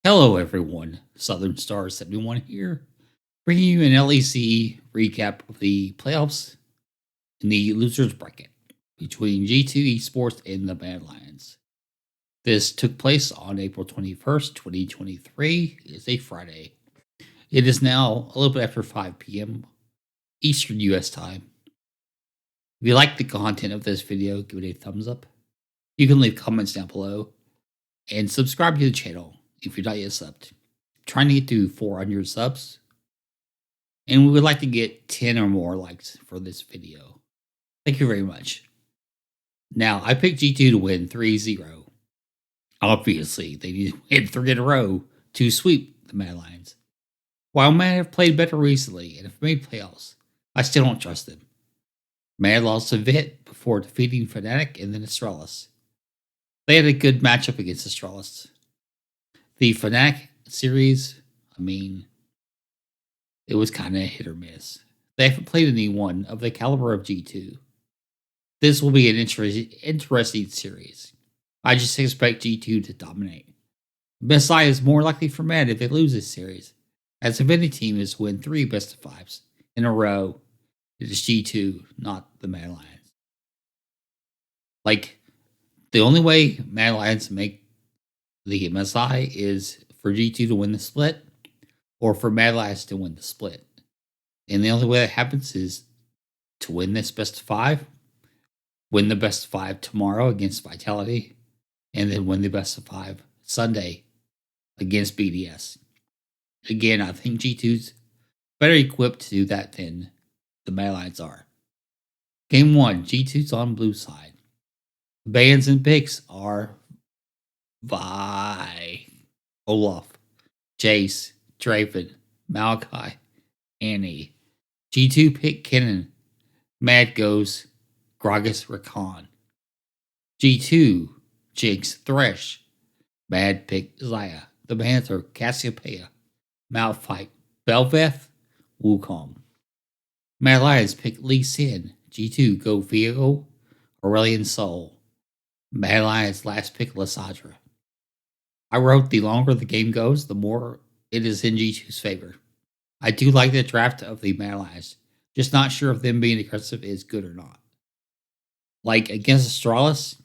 Hello, everyone. Southern Star 71 here, bringing you an LEC recap of the playoffs in the losers bracket between G2 Esports and the Mad Lions. This took place on April 21st, 2023. It's a Friday. It is now a little bit after 5 p.m. Eastern US time. If you like the content of this video, give it a thumbs up. You can leave comments down below and subscribe to the channel if you're not yet subbed. Trying to get to 400 subs, and we would like to get 10 or more likes for this video. Thank you very much. Now, I picked G2 to win 3-0. Obviously, they need to win 3 in a row to sweep the Mad Lions. While Mad have played better recently and have made playoffs, I still don't trust them. Mad lost to Vit before defeating Fnatic and then Astralis. They had a good matchup against Astralis. The Fnatic series, it was kind of hit or miss. They haven't played anyone of the caliber of G2. This will be an interesting series. I just expect G2 to dominate. Messiah is more likely for Mad if they lose this series, as if any team is to win 3 best-of-5s in a row, it is G2, not the Mad Lions. The only way Mad Lions make the MSI is for G2 to win the split, or for Mad Lions to win the split. And the only way that happens is to win this best of 5, win the best of 5 tomorrow against Vitality, and then win the best of 5 Sunday against BDS. Again, I think G2's better equipped to do that than the Mad Lions are. Game 1, G2's on blue side. The bans and picks are Vi, Olaf, Jace, Draven, Malachi, Annie. G2 pick Kennen. Mad goes Gragas Rakan. G2 Jinx Thresh. Mad pick Xayah. The bans are Cassiopeia, Malphite, Belveth, Wukong. Mad Lions pick Lee Sin. G2 go Viego, Aurelion Sol. Mad Lions last pick Lysandra. I wrote the longer the game goes, the more it is in G2's favor. I do like the draft of the Mad Lions, just not sure if them being aggressive is good or not. Like against Astralis,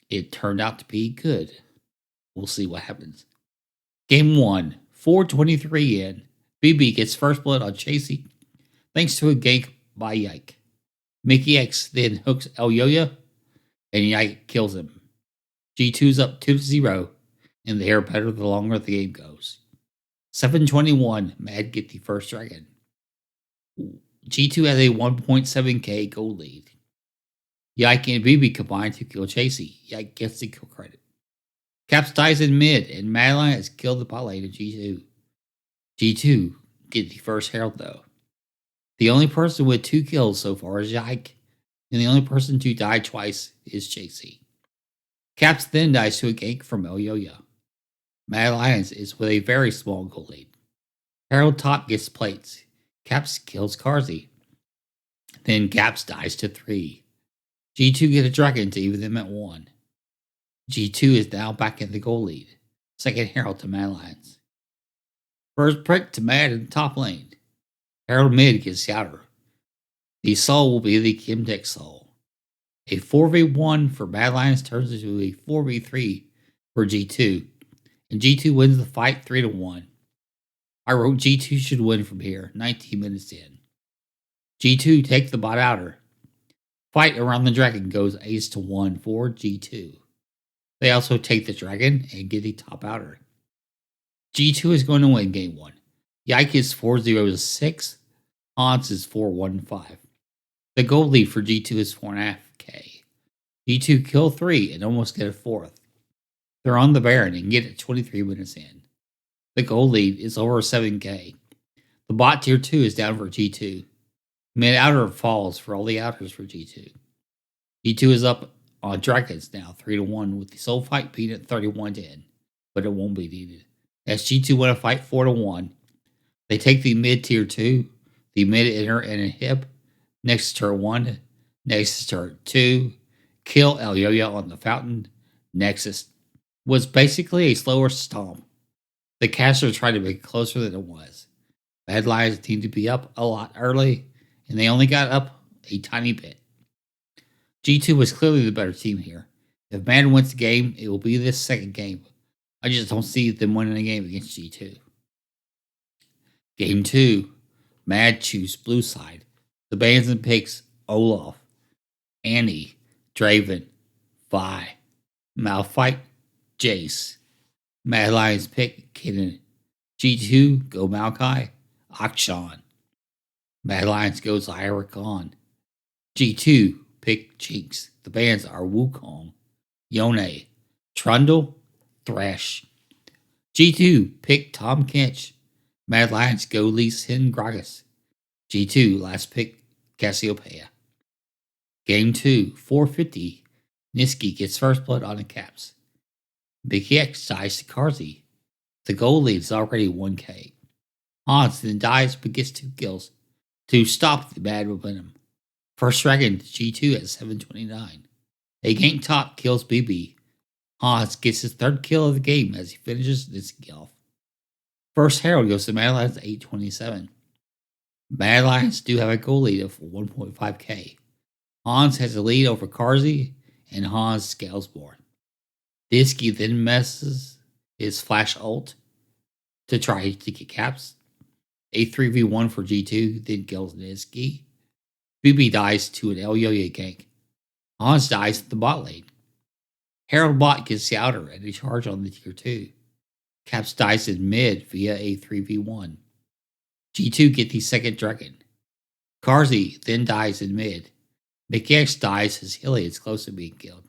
it turned out to be good. We'll see what happens. Game 1, 4:23 in. BB gets first blood on Chasey thanks to a gank by Yike. Mickey X then hooks Elyoya, and Yike kills him. G2's up 2-0, and they are better the longer the game goes. 7:21, Mad get the first dragon. G2 has a 1.7k gold lead. Yike and BB combine to kill Chasey. Yike gets the kill credit. Caps dies in mid, and Mad Lions kill the bot lane of G2. G2 get the first herald though. The only person with 2 kills so far is Yike, and the only person to die twice is Chasey. Caps then dies to a gank from Elyoya. Mad Lions is with a very small goal lead. Herald top gets plates. Caps kills Carzzy. Then Caps dies to 3. G2 get a dragon to even them at 1. G2 is now back in the goal lead. Second Herald to Mad Lions. First prick to Mad in the top lane. Herald mid gets Youter. The soul will be the Kimdex soul. A 4v1 for Mad Lions turns into a 4v3 for G2, and G2 wins the fight 3-1. I wrote G2 should win from here, 19 minutes in. G2 take the bot outer. Fight around the dragon goes ace-1 for G2. They also take the dragon and get the top outer. G2 is going to win game 1. Yike is 4-0-6. Hans is 4-1-5. The gold lead for G2 is 4.5k. G2 kill 3 and almost get a 4th. They're on the Baron and get it 23 minutes in. The gold lead is over 7k. The bot tier 2 is down for G2. Mid outer falls for all the outers for G2. G2 is up on dragons now 3-1 with the soul fight being at 31-10, but it won't be needed. As G2 win a fight 4-1, they take the mid tier 2, the mid inner and a hip, next is turn 1, next is turn 2, kill Elyoya on the fountain, Nexus was basically a slower stomp The casters tried to make it closer than it was. Mad Lions seemed to be up a lot early, and they only got up a tiny bit. G2 was clearly the better team here. If MAD wins the game, it will be this second game. I just don't see them winning a game against G2. Game 2, MAD choose blue side. The bands and picks Olaf, Annie, Draven, Vi, Malphite, Jace. Mad Lions pick Kinnan. G2 go Maokai, Akshan. Mad Lions goes Irakan. G2 pick Jinx. The bands are Wukong, Yone, Trundle, Thresh. G2 pick Tom Kench. Mad Lions go Lee Sin Gragas. G2 last pick Cassiopeia. Game 2, 450. Niski gets first blood on the Caps. Big X dies to Karzi. The goal lead is already 1k. Hans then dies but gets 2 kills to stop the bad momentum. First dragon G2 at 729. A gank top kills BB. Hans gets his 3rd kill of the game as he finishes Niski off. First Herald goes to Mad Lions at 827. Mad Lions do have a goal lead of 1.5k. Hans has a lead over Karzi, and Hans scales more. Niski then messes his flash ult to try to get caps. A 3v1 for G2, then kills Niski. BB dies to an Elyoya gank. Hans dies at the bot lane. Herald bot gets the outer and a charge on the tier 2. Caps dies in mid via a 3v1. G2 get the second dragon. Karzi then dies in mid. McX dies as Hilly is close to being killed.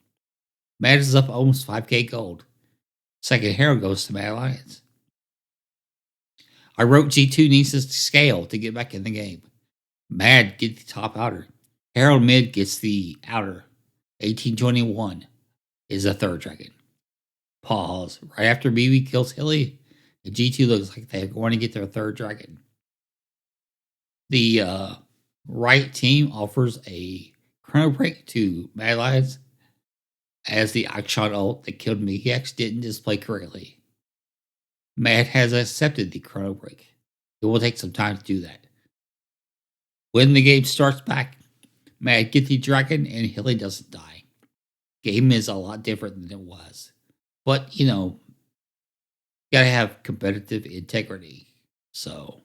MAD is up almost 5k gold. Second Herald goes to Mad Lions. I wrote G2 needs to scale to get back in the game. MAD get the top outer. Herald mid gets the outer. 1821 is a 3rd dragon. Pause. Right after BB kills Hilly, and G2 looks like they're going to get their 3rd dragon. The right team offers a chrono break to Mad Lions as the Akshan ult that killed Mikiax didn't display correctly. MAD has accepted the chrono break. It will take some time to do that. When the game starts back, MAD get the dragon and Hilly doesn't die. Game is a lot different than it was. But, gotta have competitive integrity. So,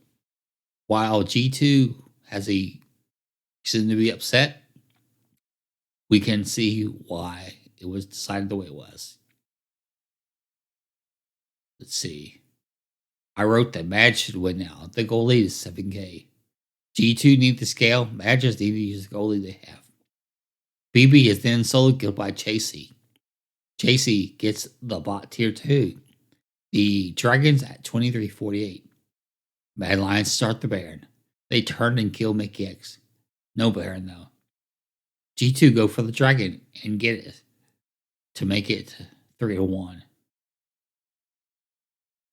while G2 has a reason to be upset, we can see why it was decided the way it was. Let's see. I wrote that MAD should win now. The goal lead is 7k. G2 need to scale. MAD just need to use the goal lead they have. BB is then solo killed by Chasey. Chasey gets the bot tier 2. The dragons at 2348. Mad Lions start the Baron. They turn and kill Mickey X. No Baron though. G2 go for the dragon and get it to make it 3-1.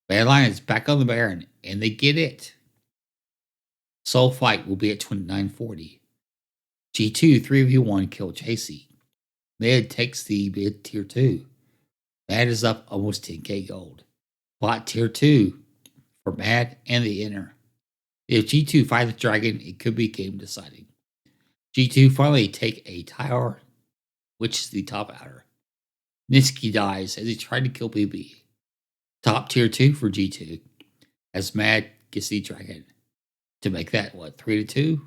Mad Lions back on the Baron and they get it. Soul Fight will be at 2940. G2 3v1 kill Chasey. Mid takes the mid tier 2. MAD is up almost 10k gold. Bot tier 2 for MAD and the inner. If G2 fight the dragon, it could be game deciding. G2 finally take a tower, which is the top outer. Niski dies as he tried to kill BB. Top tier 2 for G2 as MAD gets the dragon. To make that, 3-2?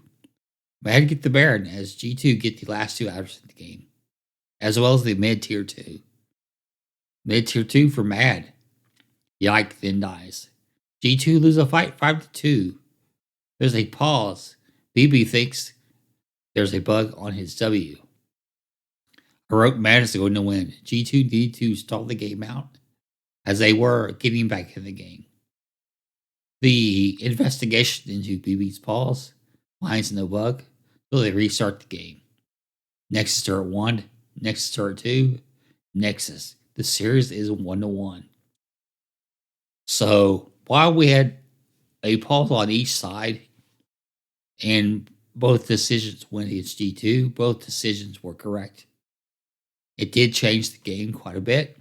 MAD get the Baron as G2 get the last 2 outers in the game, as well as the mid tier 2. Mid tier 2 for MAD. Yike then dies. G2 lose a fight 5-2. There's a pause. BB thinks there's a bug on his W. I wrote MAD is going to win. G2 need to stall the game out as they were getting back in the game. The investigation into BB's pause finds no bug, so they restart the game. Nexus turret 1, Nexus turret 2, Nexus. The series is 1-1. So while we had a pause on each side and both decisions went against G2, both decisions were correct. It did change the game quite a bit,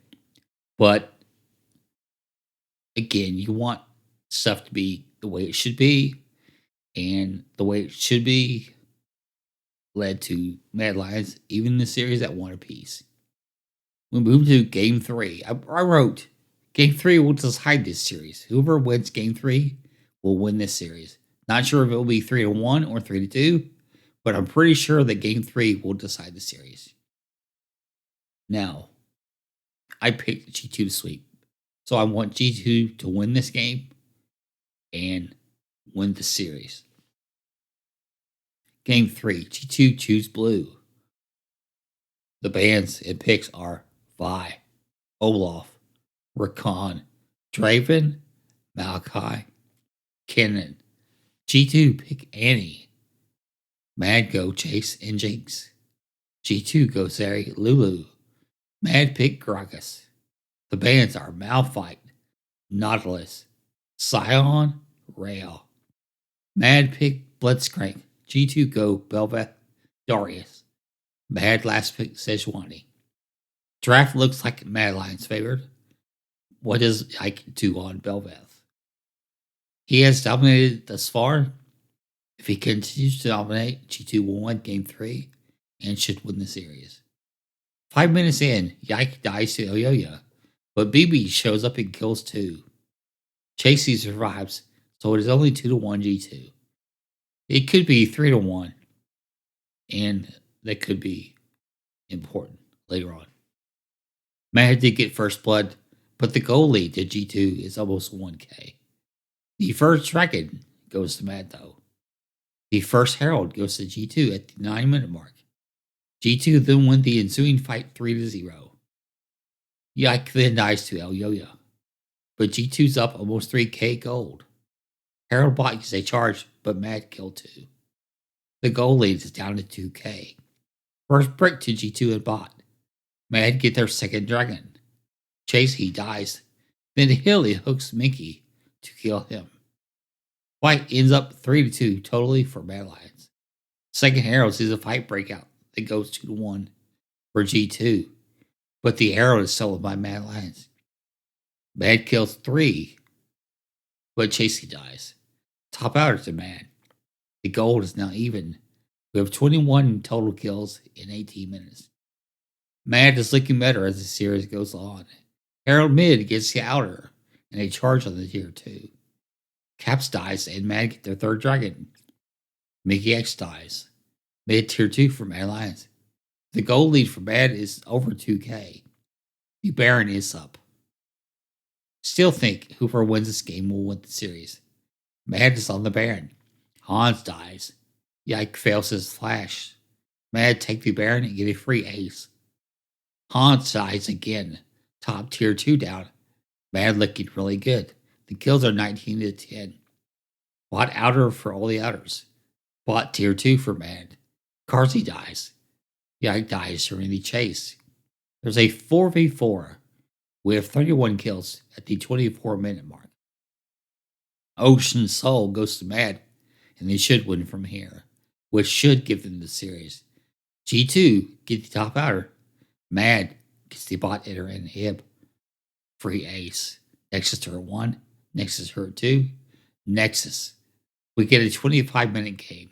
but Again, you want stuff to be the way it should be, and the way it should be led to Mad Lions, even the series at one apiece. We move to Game 3. I wrote, Game 3 will decide this series. Whoever wins Game 3 will win this series. Not sure if it will be 3-1 or 3-2, but I'm pretty sure that Game 3 will decide the series. Now, I picked G2 to sweep. So I want G2 to win this game and win the series. Game 3, G2 choose blue. The bans and picks are Vi, Olaf, Rakan, Draven, Malachi, Kennen. G2 pick Annie. MAD go Chase and Jinx. G2 go Zeri, Lulu. MAD pick Gragas. The bans are Malphite, Nautilus, Scion, Rail. MAD pick Blitzcrank. G2 go Belveth, Darius. MAD last pick Sejuani. Draft looks like Mad Lions favored. What does Ike do on Belveth? He has dominated thus far. If he continues to dominate, G2 will win Game 3 and should win the series. 5 minutes in, Yike dies to Oyoya, but BB shows up and kills 2. Chasey survives, so it is only 2-1 G2. It could be 3-1, and that could be important later on. MAD did get first blood, but the goal lead to G2 is almost 1k. The first dragon goes to MAD though. The first herald goes to G2 at the 9-minute mark. G2 then win the ensuing fight 3-0. Yike then dies to Elyoya, but G2's up almost 3k gold. Herald bot uses a charge, but MAD killed 2. The goal lead is down to 2k. First brick to G2 and bot. MAD get their second dragon. Chase he dies. Then Hilly hooks Minky to kill him. Fight ends up 3-2 totally for Mad Lions. Second Herald sees a fight breakout that goes 2-1 for G2, but the Herald is stolen by Mad Lions. MAD kills 3, but Chasey dies. Top outer to MAD. The gold is now even. We have 21 total kills in 18 minutes. MAD is looking better as the series goes on. Herald mid gets the outer and a charge on the tier 2. Caps dies and MAD get their third dragon. Mickey X dies. Mid tier 2 for Mad Lions. The gold lead for MAD is over 2k. The Baron is up. Still think whoever wins this game will win the series. MAD is on the Baron. Hans dies. Yike fails his flash. MAD take the Baron and get a free ace. Hans dies again. Top tier 2 down. MAD looking really good. The kills are 19-10. Bot outer for all the outers. Bot tier 2 for MAD. Carsey dies. Yike dies during the chase. There's a 4v4 with 31 kills at the 24-minute mark. Ocean Soul goes to MAD, and they should win from here, which should give them the series. G2 get the top outer. MAD gets the bot hitter and hib. Free ace. Nexus turret 1. Nexus turret 2. Nexus. We get a 25-minute game.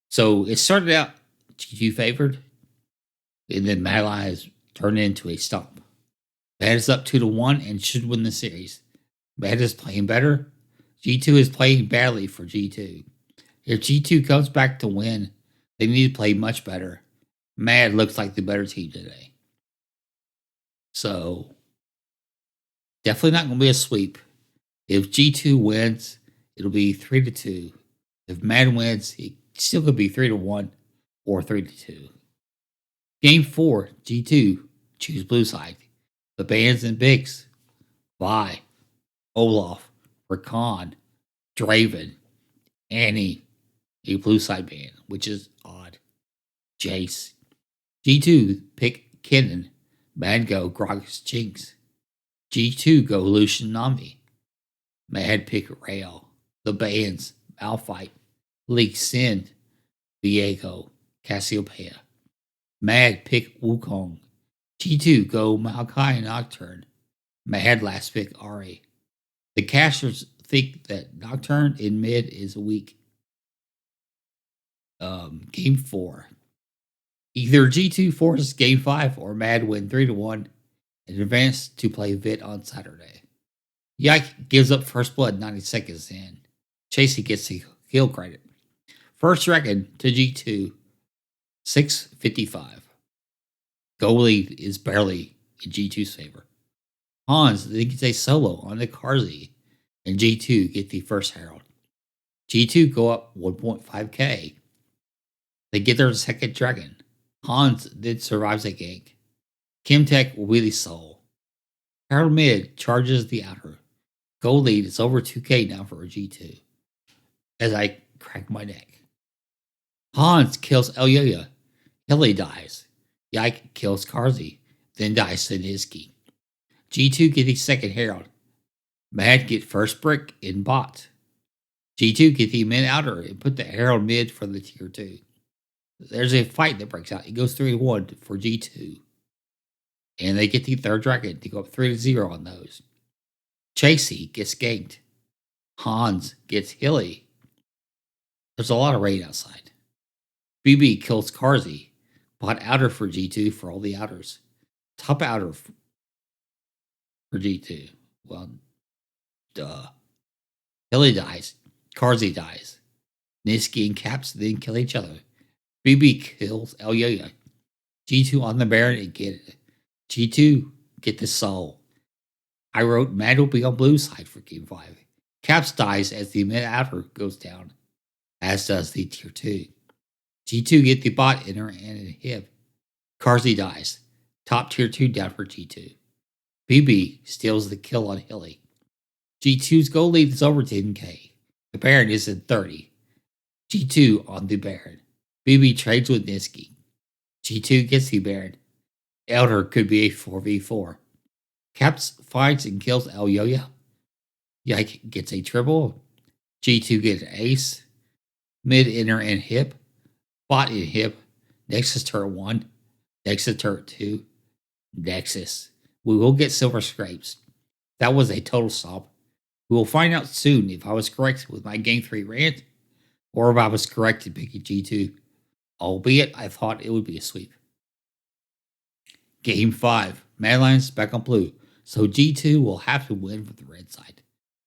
So it started out G2 favored, and then Mad Lions turned into a stomp. MAD is up 2-1 and should win the series. MAD is playing better. G2 is playing badly for G2. If G2 comes back to win, they need to play much better. MAD looks like the better team today. So, definitely not going to be a sweep. If G2 wins, it'll be 3-2. If MAD wins, it still could be 3-1 or 3-2. Game 4, G2, choose blue side. The bans and bigs. Vi, Olaf, Rakan, Draven, Annie, a blue side ban, which is odd. Jace. G2 pick Kennen. MAD go Gragas Jinx. G2 go Lucian Nami. MAD pick Rail. The bans Malphite, Leak Sin, Viego, Cassiopeia. MAD pick Wukong. G2 go Maokai Nocturne. MAD last pick Ari. The casters think that Nocturne in mid is weak. Game 4. Either G2 forces Game 5 or MAD win 3-1 and advance to play Vit on Saturday. Yike gives up first blood 90 seconds in. Chasey gets the kill credit. First dragon to G2, 6:55. Goal lead is barely in G2's favor. Hans then gets a solo on the Karzi, and G2 get the first Herald. G2 go up 1.5k. They get their second dragon. Hans then survives a gank. Kimtech will be the soul. Herald mid charges the outer. Goal lead is over 2k now for G2. As I crack my neck. Hans kills Elyoya. Hilly dies. Yike kills Karzi, then dies Siniski. G2 get the second Herald. MAD get first brick in bot. G2 get the mid outer and put the Herald mid for the tier 2. There's a fight that breaks out. It goes 3-1 for G2. And they get the third dragon to go up 3-0 on those. Chasey gets ganked. Hans gets Hilly. There's a lot of rain outside. BB kills Karzi. Bot outer for G2 for all the outers. Top outer for G2. Well, duh. Hilly dies. Karzi dies. Niski and Caps then kill each other. BB kills Elyoya. G2 on the Baron and get it. G2 get the soul. I wrote MAD will be on blue side for Game 5. Caps dies as the mid outer goes down, as does the tier 2. G2 get the bot inner and hip. Karzi dies. Top tier 2 down for G2. BB steals the kill on Hilly. G2's goal lead is over 10k. The Baron is in 30. G2 on the Baron. BB trades with Niski. G2 gets the Baron. Elder could be a 4v4. Caps fights and kills Elyoya. Yike gets a triple. G2 gets an ace. Mid, inner, and hip. Bot and hip. Nexus turret 1. Nexus turret 2. Nexus. We will get silver scrapes. That was a total stop. We will find out soon if I was correct with my Game 3 rant, or if I was correct in picking G2, albeit I thought it would be a sweep. Game 5. Mad Lions back on blue, so G2 will have to win for the red side,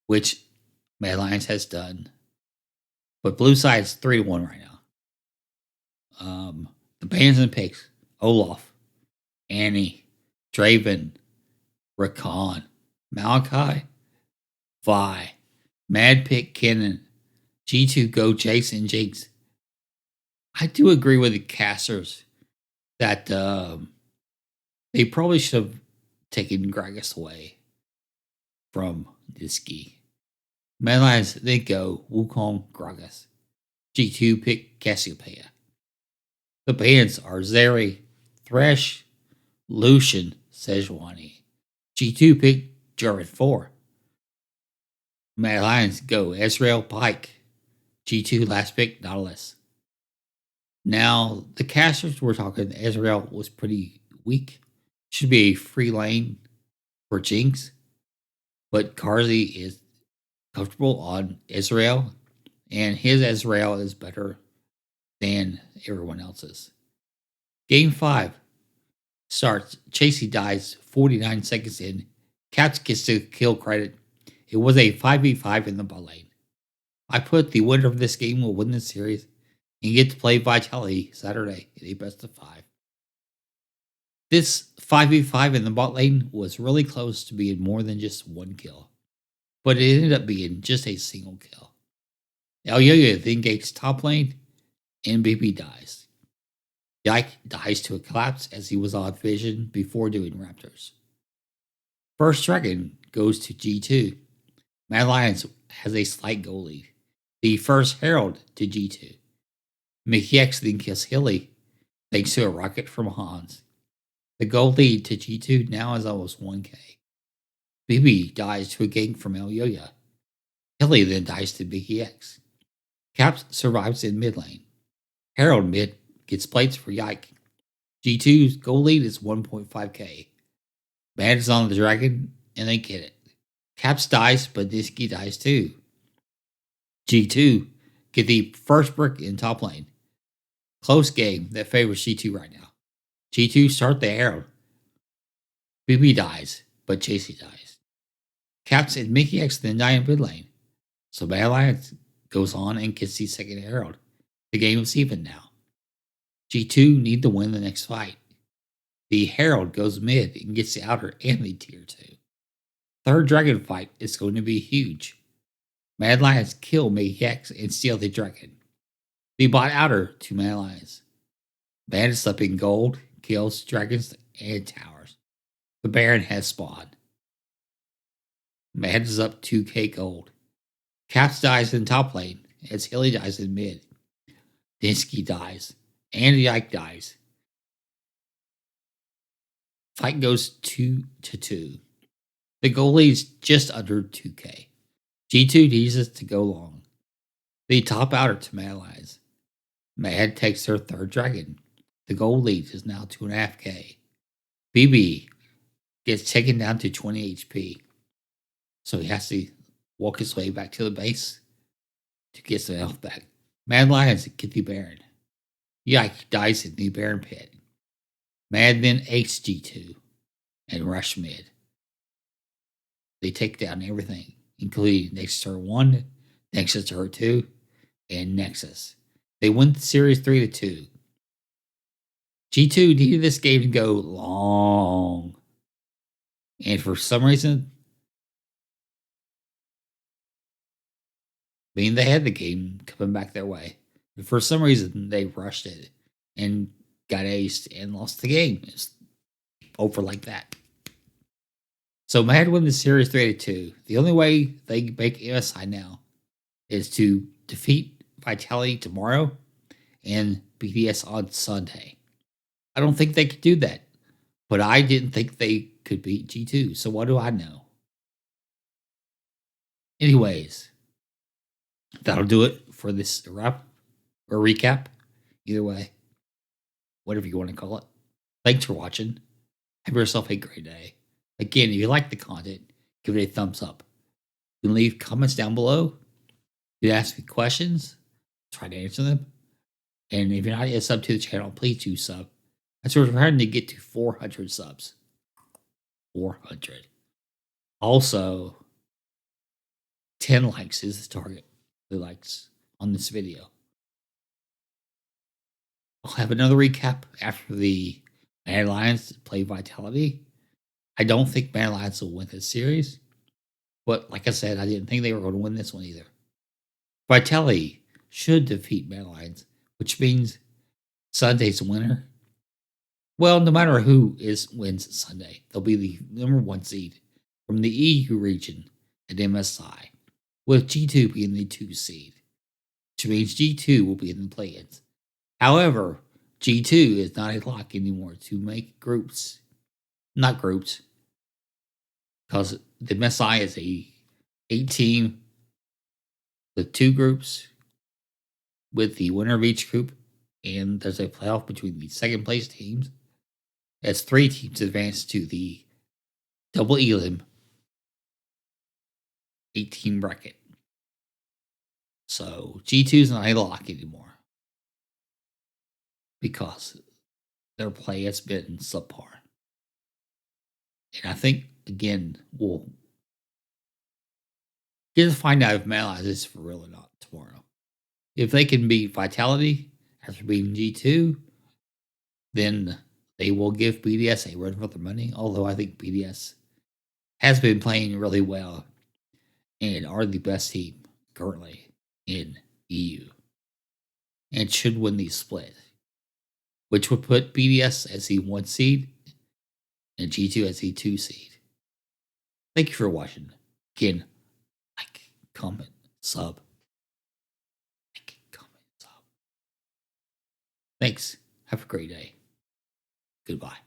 which Mad Lions has done. But blue side is 3-1 right now. The bans and picks: Olaf, Annie, Draven, Rakan, Malachi, Vi, Mad Pick Kennen, G2 go Jason Jinx. I do agree with the casters that they probably should have taken Gragas away from Niski. Mad Lions then go Wukong Gragas. G2 pick Cassiopeia. The bans are Zeri, Thresh, Lucian, Sejuani. G2 pick Jarvan 4. Mad Lions go Ezreal, Pike. G2 last pick Nautilus. Now, the casters were talking Ezreal was pretty weak. Should be a free lane for Jinx. But Karzi is comfortable on Ezreal. And his Ezreal is better than everyone else's. Game 5 starts. Chasey dies 49 seconds in. Caps gets the kill credit. It was a 5v5 in the bot lane. I put the winner of this game will win the series and get to play Vitality Saturday in a best of 5. This 5v5 in the bot lane was really close to being more than just one kill, but it ended up being just a single kill. Elyoya then gates top lane, and BB dies. Yike dies to a collapse as he was on vision before doing Raptors. First dragon goes to G2. Mad Lions has a slight goal lead. The first Herald to G2. Mickey X then kills Hilly, thanks to a rocket from Hans. The goal lead to G2 now is almost 1k. BB dies to a gank from Elyoya. Hilly then dies to Mickey X. Caps survives in mid lane. Herald mid gets plates for Yike. G2's goal lead is 1.5k. Mad is on the dragon, and they get it. Caps dies, but Nisky dies too. G2 get the first brick in top lane. Close game that favors G2 right now. G2 start the Herald. BB dies, but JC dies. Caps and Mickey X then die in mid lane. So MAD Alliance goes on and gets the second Herald. The game is even now. G2 need to win the next fight. The Herald goes mid and gets the outer and the tier 2. Third dragon fight is going to be huge. MAD Alliance kill Mickey X and steal the dragon. The bot outer to MAD Alliance. MAD is up in gold, kills dragons and towers. The Baron has spawned. MAD is up 2k gold. Caps dies in top lane as Hilly dies in mid. Dinsky dies. And Ike dies. Fight goes 2-2. The goal leads just under 2k. G2 needs us to go long. The top outer to MAD Alliance. MAD takes their third dragon. The goal lead is now 2.5k. BB gets taken down to 20 HP. So he has to walk his way back to the base to get some health back. MAD Alliance get the Baron. Yike dies in the Baron pit. MAD then ace G2 and rush mid. They take down everything, including Nexus Turret 1, Nexus Turret 2, and Nexus. They win the series 3-2. G2 needed this game to go long. And for some reason, they had the game coming back their way. But for some reason, they rushed it and got aced and lost the game. It's over like that. So MAD win the series 3-2. The only way they make MSI now is to defeat Vitality tomorrow and BDS on Sunday. I don't think they could do that, but I didn't think they could beat G2. So what do I know? Anyways, that'll do it for this wrap or recap. Either way, whatever you want to call it. Thanks for watching. Have yourself a great day. Again, if you like the content, give it a thumbs up. You can leave comments down below. You can ask me questions. Try to answer them. And if you're not yet sub to the channel, please do sub. That's what we're trying to get to 400 subs. 400. Also, 10 likes is the target. The likes on this video. I'll have another recap after the MAD Alliance play Vitality. I don't think MAD Alliance will win this series. But like I said, I didn't think they were going to win this one either. Vitality should defeat MAD Alliance, which means Sunday's winner. Well, no matter who wins Sunday, they'll be the number 1 seed from the EU region at MSI, with G2 being the 2 seed, which means G2 will be in the play-ins. However, G2 is not a lock anymore to make groups. Not groups, because the MSI is a 8-team with 2 groups, with the winner of each group, and there's a playoff between the second place teams. As 3 teams advance to the double elim 8-team bracket. So G2 is not a lock anymore because their play has been subpar. And I think, again, we'll get to find out if MAD Alliance is for real or not tomorrow. If they can beat Vitality after beating G2, then they will give BDS a run for their money. Although I think BDS has been playing really well and are the best team currently in EU and should win the split, which would put BDS as the 1 seed and G2 as the 2 seed. Thank you for watching. Again, like, comment, sub. Like, comment, sub. Thanks. Have a great day. Goodbye.